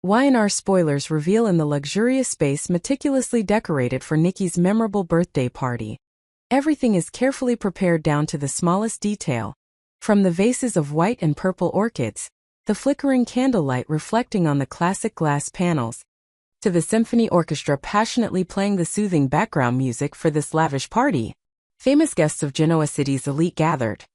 Y&R spoilers reveal in the luxurious space meticulously decorated for Nikki's memorable birthday party. Everything is carefully prepared down to the smallest detail. From the vases of white and purple orchids, the flickering candlelight reflecting on the classic glass panels, to the symphony orchestra passionately playing the soothing background music for this lavish party. Famous guests of Genoa City's elite gathered,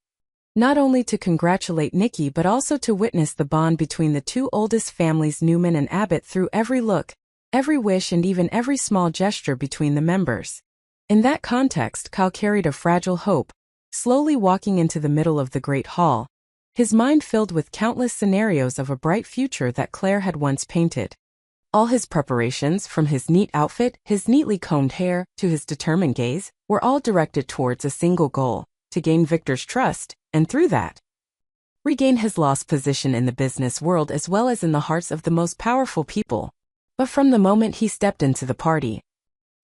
not only to congratulate Nikki but also to witness the bond between the two oldest families, Newman and Abbott, through every look, every wish and even every small gesture between the members. In that context, Kyle carried a fragile hope, slowly walking into the middle of the great hall, his mind filled with countless scenarios of a bright future that Claire had once painted. All his preparations, from his neat outfit, his neatly combed hair, to his determined gaze, were all directed towards a single goal: to gain Victor's trust, and through that, regain his lost position in the business world as well as in the hearts of the most powerful people. But from the moment he stepped into the party,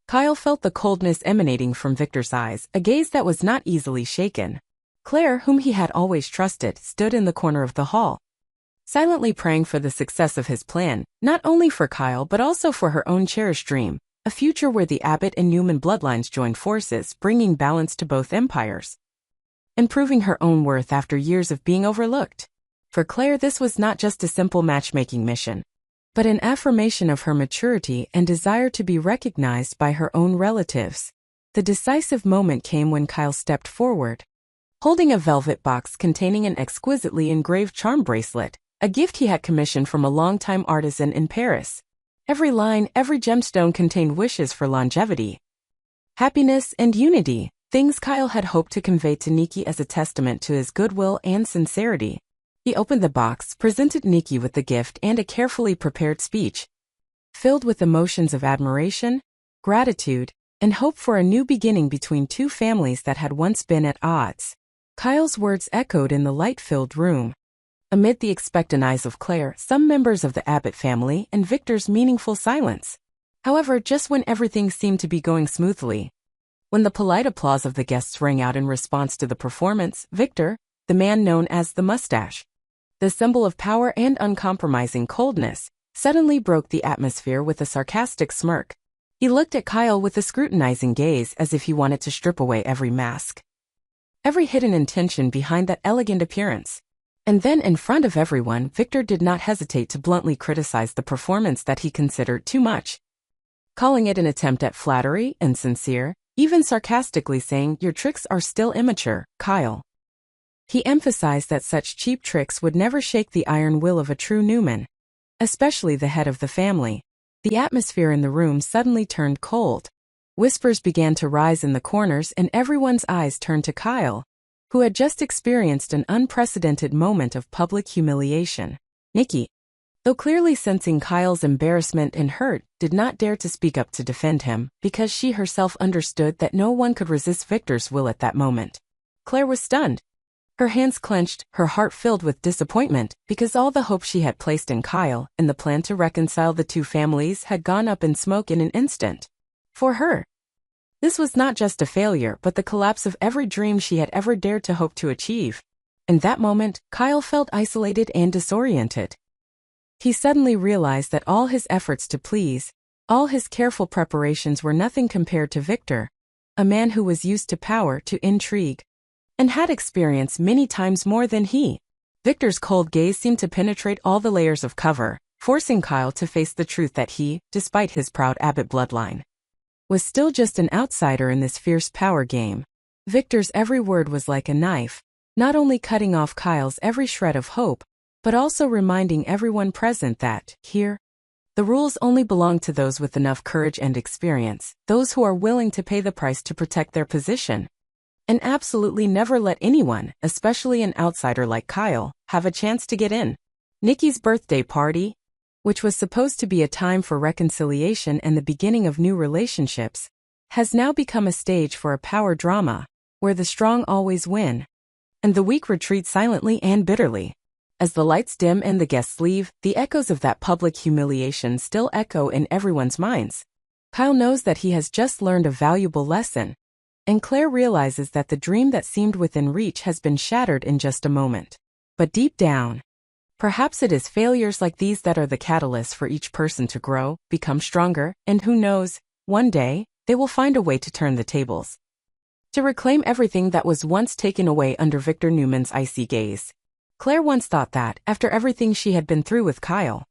Kyle felt the coldness emanating from Victor's eyes, a gaze that was not easily shaken. Claire, whom he had always trusted, stood in the corner of the hall, silently praying for the success of his plan, not only for Kyle but also for her own cherished dream, a future where the Abbott and Newman bloodlines joined forces, bringing balance to both empires, and proving her own worth after years of being overlooked. For Claire, this was not just a simple matchmaking mission, but an affirmation of her maturity and desire to be recognized by her own relatives. The decisive moment came when Kyle stepped forward, holding a velvet box containing an exquisitely engraved charm bracelet, a gift he had commissioned from a longtime artisan in Paris. Every line, every gemstone contained wishes for longevity, happiness, and unity, things Kyle had hoped to convey to Nikki as a testament to his goodwill and sincerity. He opened the box, presented Nikki with the gift and a carefully prepared speech, filled with emotions of admiration, gratitude, and hope for a new beginning between two families that had once been at odds. Kyle's words echoed in the light-filled room. Amid the expectant eyes of Claire, some members of the Abbott family, and Victor's meaningful silence. However, just when everything seemed to be going smoothly, when the polite applause of the guests rang out in response to the performance, Victor, the man known as the mustache, the symbol of power and uncompromising coldness, suddenly broke the atmosphere with a sarcastic smirk. He looked at Kyle with a scrutinizing gaze as if he wanted to strip away every mask, every hidden intention behind that elegant appearance. And then, in front of everyone, Victor did not hesitate to bluntly criticize the performance that he considered too much, calling it an attempt at flattery and sincere, even sarcastically saying, "Your tricks are still immature, Kyle." He emphasized that such cheap tricks would never shake the iron will of a true Newman, especially the head of the family. The atmosphere in the room suddenly turned cold. Whispers began to rise in the corners and everyone's eyes turned to Kyle, who had just experienced an unprecedented moment of public humiliation. Nikki, though clearly sensing Kyle's embarrassment and hurt, did not dare to speak up to defend him, because she herself understood that no one could resist Victor's will at that moment. Claire was stunned, her hands clenched, her heart filled with disappointment, because all the hope she had placed in Kyle and the plan to reconcile the two families had gone up in smoke in an instant. For her, this was not just a failure but the collapse of every dream she had ever dared to hope to achieve. In that moment, Kyle felt isolated and disoriented. He suddenly realized that all his efforts to please, all his careful preparations were nothing compared to Victor, a man who was used to power, to intrigue, and had experienced many times more than he. Victor's cold gaze seemed to penetrate all the layers of cover, forcing Kyle to face the truth that he, despite his proud Abbott bloodline, was still just an outsider in this fierce power game. Victor's every word was like a knife, not only cutting off Kyle's every shred of hope, but also reminding everyone present that, here, the rules only belong to those with enough courage and experience, those who are willing to pay the price to protect their position. And absolutely never let anyone, especially an outsider like Kyle, have a chance to get in. Nikki's birthday party, which was supposed to be a time for reconciliation and the beginning of new relationships, has now become a stage for a power drama, where the strong always win, and the weak retreat silently and bitterly. As the lights dim and the guests leave, the echoes of that public humiliation still echo in everyone's minds. Kyle knows that he has just learned a valuable lesson, and Claire realizes that the dream that seemed within reach has been shattered in just a moment. But deep down, Perhaps it is failures like these that are the catalyst for each person to grow, become stronger, and who knows, one day, they will find a way to turn the tables. To reclaim everything that was once taken away under Victor Newman's icy gaze. Claire once thought that, after everything she had been through with Kyle,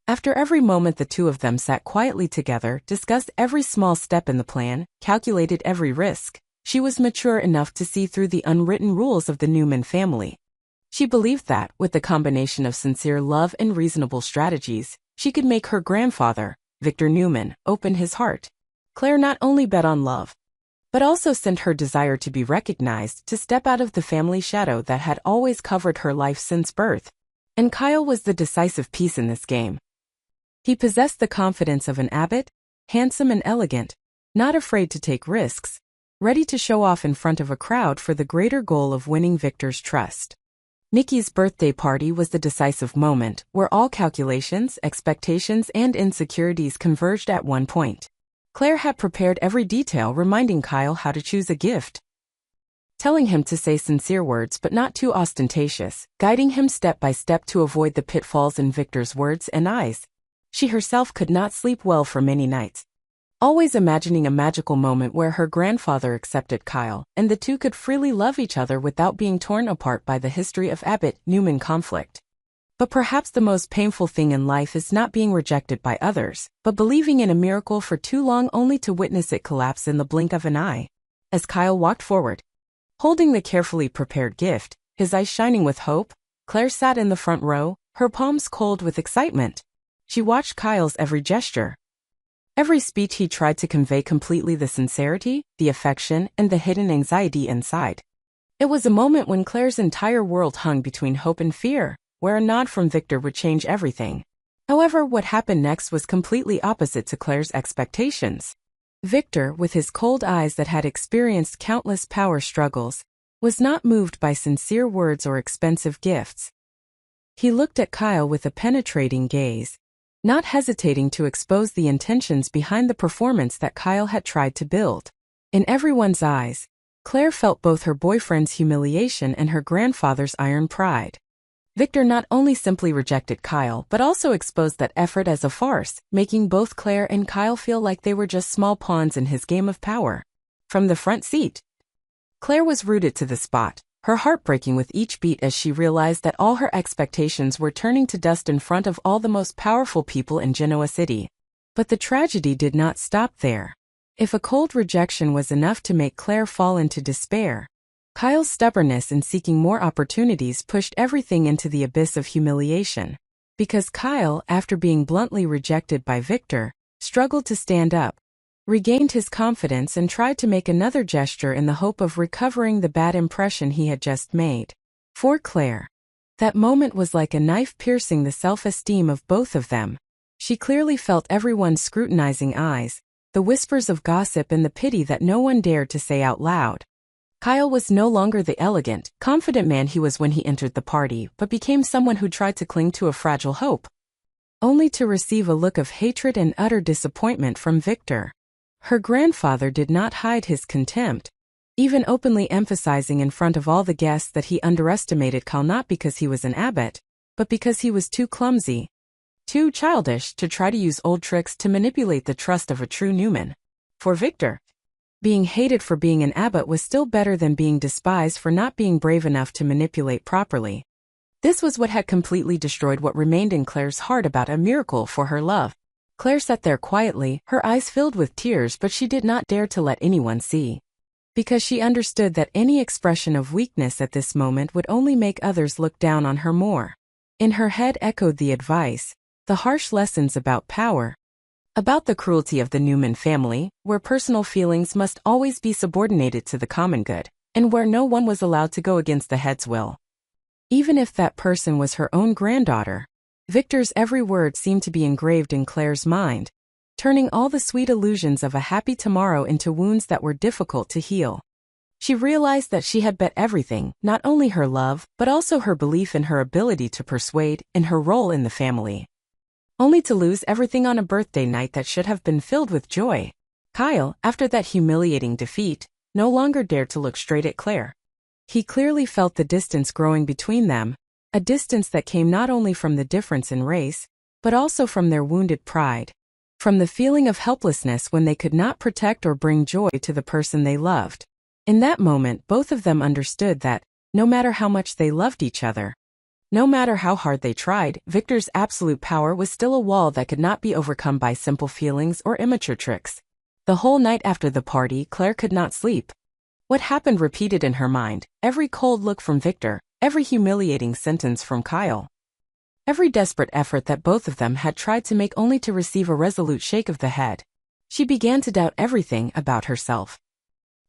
after every moment the two of them sat quietly together, discussed every small step in the plan, calculated every risk, she was mature enough to see through the unwritten rules of the Newman family. She believed that, with the combination of sincere love and reasonable strategies, she could make her grandfather, Victor Newman, open his heart. Claire not only bet on love, but also sent her desire to be recognized, to step out of the family shadow that had always covered her life since birth. And Kyle was the decisive piece in this game. He possessed the confidence of an Abbott, handsome and elegant, not afraid to take risks, ready to show off in front of a crowd for the greater goal of winning Victor's trust. Nikki's birthday party was the decisive moment, where all calculations, expectations, and insecurities converged at one point. Claire had prepared every detail, reminding Kyle how to choose a gift, telling him to say sincere words but not too ostentatious, guiding him step by step to avoid the pitfalls in Victor's words and eyes. She herself could not sleep well for many nights, always imagining a magical moment where her grandfather accepted Kyle, and the two could freely love each other without being torn apart by the history of Abbott-Newman conflict. But perhaps the most painful thing in life is not being rejected by others, but believing in a miracle for too long only to witness it collapse in the blink of an eye. As Kyle walked forward, holding the carefully prepared gift, his eyes shining with hope, Claire sat in the front row, her palms cold with excitement. She watched Kyle's every gesture, every speech he tried to convey completely the sincerity, the affection, and the hidden anxiety inside. It was a moment when Claire's entire world hung between hope and fear, where a nod from Victor would change everything. However, what happened next was completely opposite to Claire's expectations. Victor, with his cold eyes that had experienced countless power struggles, was not moved by sincere words or expensive gifts. He looked at Kyle with a penetrating gaze, not hesitating to expose the intentions behind the performance that Kyle had tried to build. In everyone's eyes, Claire felt both her boyfriend's humiliation and her grandfather's iron pride. Victor not only simply rejected Kyle but also exposed that effort as a farce, making both Claire and Kyle feel like they were just small pawns in his game of power. From the front seat, Claire was rooted to the spot, her heart breaking with each beat as she realized that all her expectations were turning to dust in front of all the most powerful people in Genoa City. But the tragedy did not stop there. If a cold rejection was enough to make Claire fall into despair, Kyle's stubbornness in seeking more opportunities pushed everything into the abyss of humiliation. Because Kyle, after being bluntly rejected by Victor, struggled to stand up, regained his confidence and tried to make another gesture in the hope of recovering the bad impression he had just made. For Claire, that moment was like a knife piercing the self-esteem of both of them. She clearly felt everyone's scrutinizing eyes, the whispers of gossip and the pity that no one dared to say out loud. Kyle was no longer the elegant, confident man he was when he entered the party, but became someone who tried to cling to a fragile hope, only to receive a look of hatred and utter disappointment from Victor. Her grandfather did not hide his contempt, even openly emphasizing in front of all the guests that he underestimated Kyle not because he was an Abbott, but because he was too clumsy, too childish to try to use old tricks to manipulate the trust of a true Newman. For Victor, being hated for being an Abbott was still better than being despised for not being brave enough to manipulate properly. This was what had completely destroyed what remained in Claire's heart about a miracle for her love. Claire sat there quietly, her eyes filled with tears, but she did not dare to let anyone see. Because she understood that any expression of weakness at this moment would only make others look down on her more. In her head echoed the advice, the harsh lessons about power, about the cruelty of the Newman family, where personal feelings must always be subordinated to the common good, and where no one was allowed to go against the head's will. Even if that person was her own granddaughter. Victor's every word seemed to be engraved in Claire's mind, turning all the sweet illusions of a happy tomorrow into wounds that were difficult to heal. She realized that she had bet everything, not only her love, but also her belief in her ability to persuade, in her role in the family, only to lose everything on a birthday night that should have been filled with joy. Kyle, after that humiliating defeat, no longer dared to look straight at Claire. He clearly felt the distance growing between them, a distance that came not only from the difference in race, but also from their wounded pride, from the feeling of helplessness when they could not protect or bring joy to the person they loved. In that moment, both of them understood that, no matter how much they loved each other, no matter how hard they tried, Victor's absolute power was still a wall that could not be overcome by simple feelings or immature tricks. The whole night after the party, Claire could not sleep. What happened repeated in her mind, every cold look from Victor, every humiliating sentence from Kyle. Every desperate effort that both of them had tried to make only to receive a resolute shake of the head. She began to doubt everything about herself.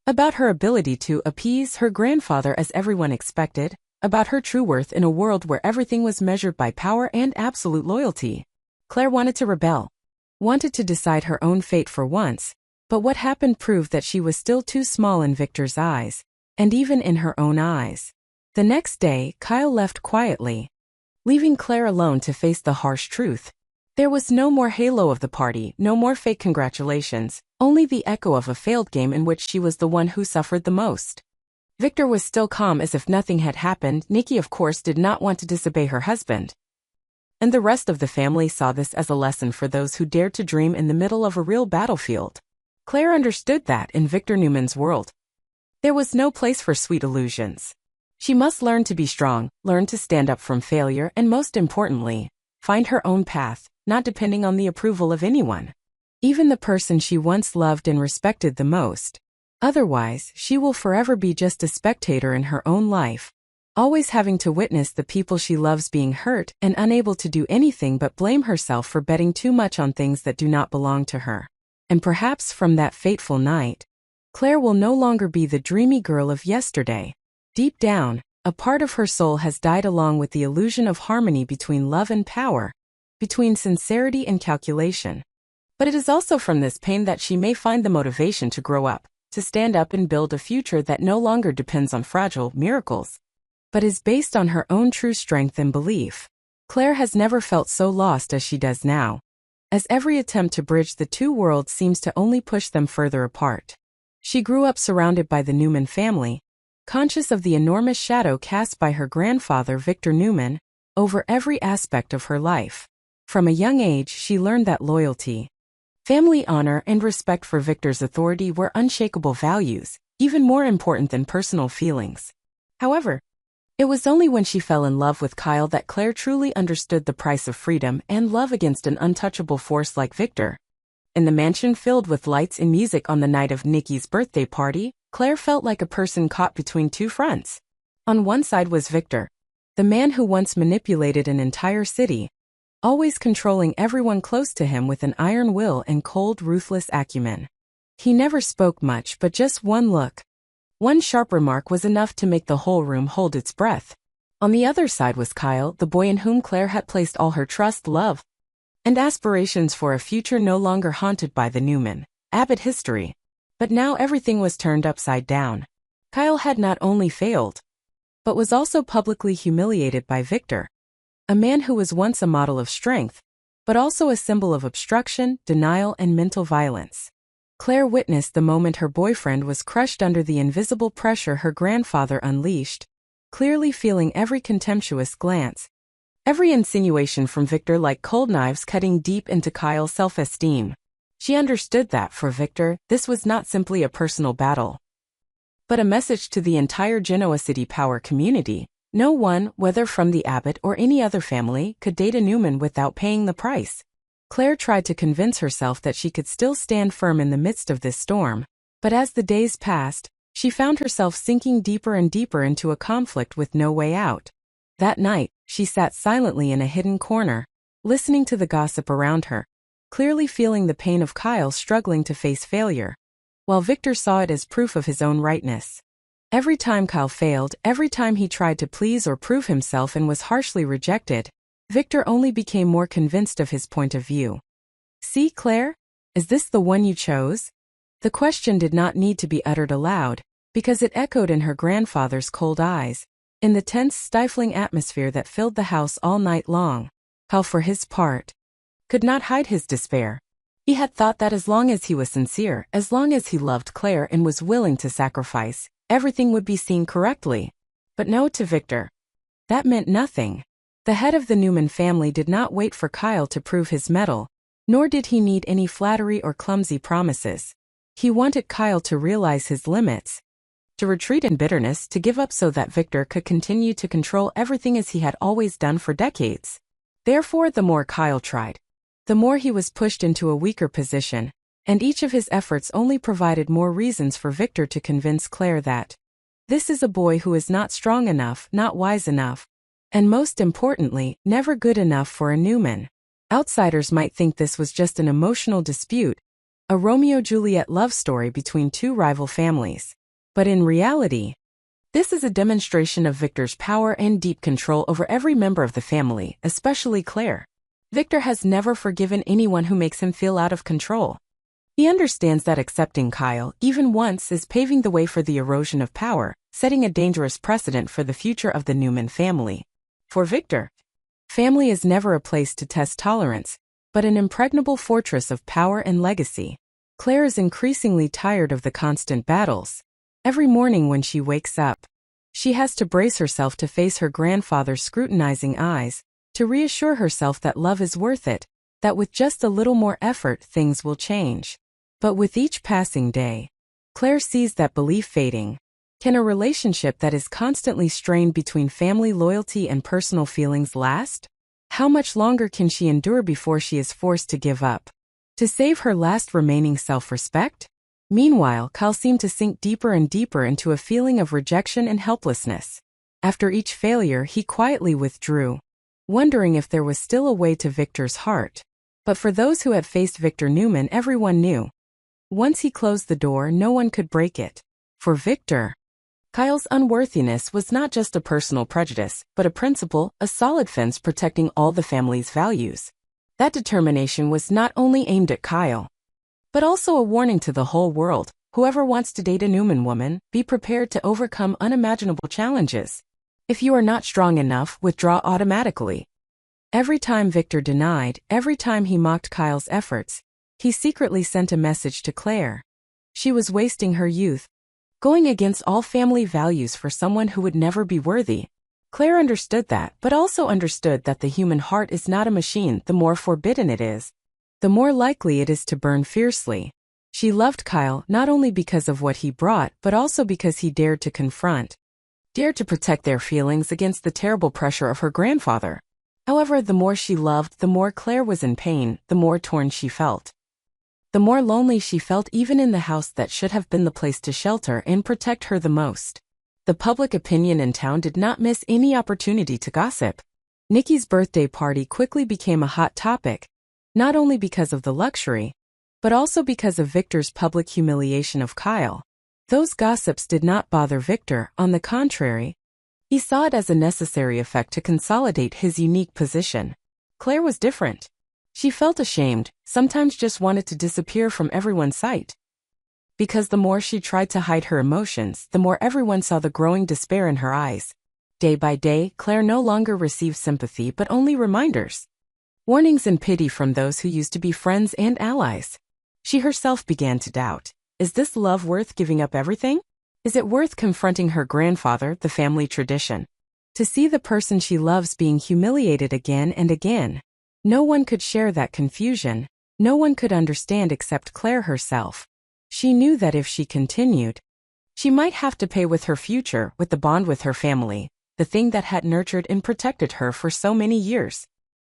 About her ability to appease her grandfather as everyone expected, about her true worth in a world where everything was measured by power and absolute loyalty. Claire wanted to rebel, wanted to decide her own fate for once, but what happened proved that she was still too small in Victor's eyes, and even in her own eyes. The next day, Kyle left quietly, leaving Claire alone to face the harsh truth. There was no more halo of the party, no more fake congratulations, only the echo of a failed game in which she was the one who suffered the most. Victor was still calm as if nothing had happened. Nikki, of course, did not want to disobey her husband. And the rest of the family saw this as a lesson for those who dared to dream in the middle of a real battlefield. Claire understood that in Victor Newman's world, there was no place for sweet illusions. She must learn to be strong, learn to stand up from failure, and most importantly, find her own path, not depending on the approval of anyone, even the person she once loved and respected the most. Otherwise, she will forever be just a spectator in her own life, always having to witness the people she loves being hurt and unable to do anything but blame herself for betting too much on things that do not belong to her. And perhaps from that fateful night, Claire will no longer be the dreamy girl of yesterday. Deep down, a part of her soul has died along with the illusion of harmony between love and power, between sincerity and calculation. But it is also from this pain that she may find the motivation to grow up, to stand up and build a future that no longer depends on fragile miracles, but is based on her own true strength and belief. Claire has never felt so lost as she does now, as every attempt to bridge the two worlds seems to only push them further apart. She grew up surrounded by the Newman family, conscious of the enormous shadow cast by her grandfather Victor Newman over every aspect of her life. From a young age, she learned that loyalty, family honor, and respect for Victor's authority were unshakable values, even more important than personal feelings. However, it was only when she fell in love with Kyle that Claire truly understood the price of freedom and love against an untouchable force like Victor. In the mansion filled with lights and music on the night of Nikki's birthday party, Claire felt like a person caught between two fronts. On one side was Victor, the man who once manipulated an entire city, always controlling everyone close to him with an iron will and cold, ruthless acumen. He never spoke much, but just one look, one sharp remark was enough to make the whole room hold its breath. On the other side was Kyle, the boy in whom Claire had placed all her trust, love, and aspirations for a future no longer haunted by the Newman, Abbott history. But now everything was turned upside down. Kyle had not only failed, but was also publicly humiliated by Victor, a man who was once a model of strength, but also a symbol of obstruction, denial, and mental violence. Claire witnessed the moment her boyfriend was crushed under the invisible pressure her grandfather unleashed, clearly feeling every contemptuous glance, every insinuation from Victor like cold knives cutting deep into Kyle's self-esteem. She understood that, for Victor, this was not simply a personal battle, but a message to the entire Genoa City power community. No one, whether from the Abbott or any other family, could date a Newman without paying the price. Claire tried to convince herself that she could still stand firm in the midst of this storm, but as the days passed, she found herself sinking deeper and deeper into a conflict with no way out. That night, she sat silently in a hidden corner, listening to the gossip around her, clearly feeling the pain of Kyle struggling to face failure, while Victor saw it as proof of his own rightness. Every time Kyle failed, every time he tried to please or prove himself and was harshly rejected, Victor only became more convinced of his point of view. "See, Claire? Is this the one you chose?" The question did not need to be uttered aloud, because it echoed in her grandfather's cold eyes, in the tense, stifling atmosphere that filled the house all night long. Kyle, for his part, could not hide his despair. He had thought that as long as he was sincere, as long as he loved Claire and was willing to sacrifice, everything would be seen correctly. But no, to Victor, That meant nothing. The head of the Newman family did not wait for Kyle to prove his mettle, nor did he need any flattery or clumsy promises. He wanted Kyle to realize his limits, to retreat in bitterness, to give up so that Victor could continue to control everything as he had always done for decades. Therefore, the more Kyle tried, the more he was pushed into a weaker position, and each of his efforts only provided more reasons for Victor to convince Claire that this is a boy who is not strong enough, not wise enough, and most importantly, never good enough for a Newman. Outsiders might think this was just an emotional dispute, a Romeo-Juliet love story between two rival families. But in reality, this is a demonstration of Victor's power and deep control over every member of the family, especially Claire. Victor has never forgiven anyone who makes him feel out of control. He understands that accepting Kyle, even once, is paving the way for the erosion of power, setting a dangerous precedent for the future of the Newman family. For Victor, family is never a place to test tolerance, but an impregnable fortress of power and legacy. Claire is increasingly tired of the constant battles. Every morning when she wakes up, she has to brace herself to face her grandfather's scrutinizing eyes, to reassure herself that love is worth it, that with just a little more effort things will change. But with each passing day, Claire sees that belief fading. Can a relationship that is constantly strained between family loyalty and personal feelings last? How much longer can she endure before she is forced to give up, to save her last remaining self-respect? Meanwhile, Kyle seemed to sink deeper and deeper into a feeling of rejection and helplessness. After each failure, he quietly withdrew, wondering if there was still a way to Victor's heart. But for those who had faced Victor Newman, everyone knew. Once he closed the door, no one could break it. For Victor, Kyle's unworthiness was not just a personal prejudice, but a principle, a solid fence protecting all the family's values. That determination was not only aimed at Kyle, but also a warning to the whole world. Whoever wants to date a Newman woman, be prepared to overcome unimaginable challenges. If you are not strong enough, withdraw automatically. Every time Victor denied, every time he mocked Kyle's efforts, he secretly sent a message to Claire. She was wasting her youth, going against all family values for someone who would never be worthy. Claire understood that, but also understood that the human heart is not a machine. The more forbidden it is, the more likely it is to burn fiercely. She loved Kyle not only because of what he brought, but also because he dared to confront, dared to protect their feelings against the terrible pressure of her grandfather. However, the more she loved, the more Claire was in pain, the more torn she felt. The more lonely she felt even in the house that should have been the place to shelter and protect her the most. The public opinion in town did not miss any opportunity to gossip. Nikki's birthday party quickly became a hot topic, not only because of the luxury, but also because of Victor's public humiliation of Kyle. Those gossips did not bother Victor, on the contrary. He saw it as a necessary effect to consolidate his unique position. Claire was different. She felt ashamed, sometimes just wanted to disappear from everyone's sight. Because the more she tried to hide her emotions, the more everyone saw the growing despair in her eyes. Day by day, Claire no longer received sympathy but only reminders, warnings and pity from those who used to be friends and allies. She herself began to doubt. Is this love worth giving up everything? Is it worth confronting her grandfather, the family tradition? To see the person she loves being humiliated again and again. No one could share that confusion. No one could understand except Claire herself. She knew that if she continued, she might have to pay with her future, with the bond with her family, the thing that had nurtured and protected her for so many years.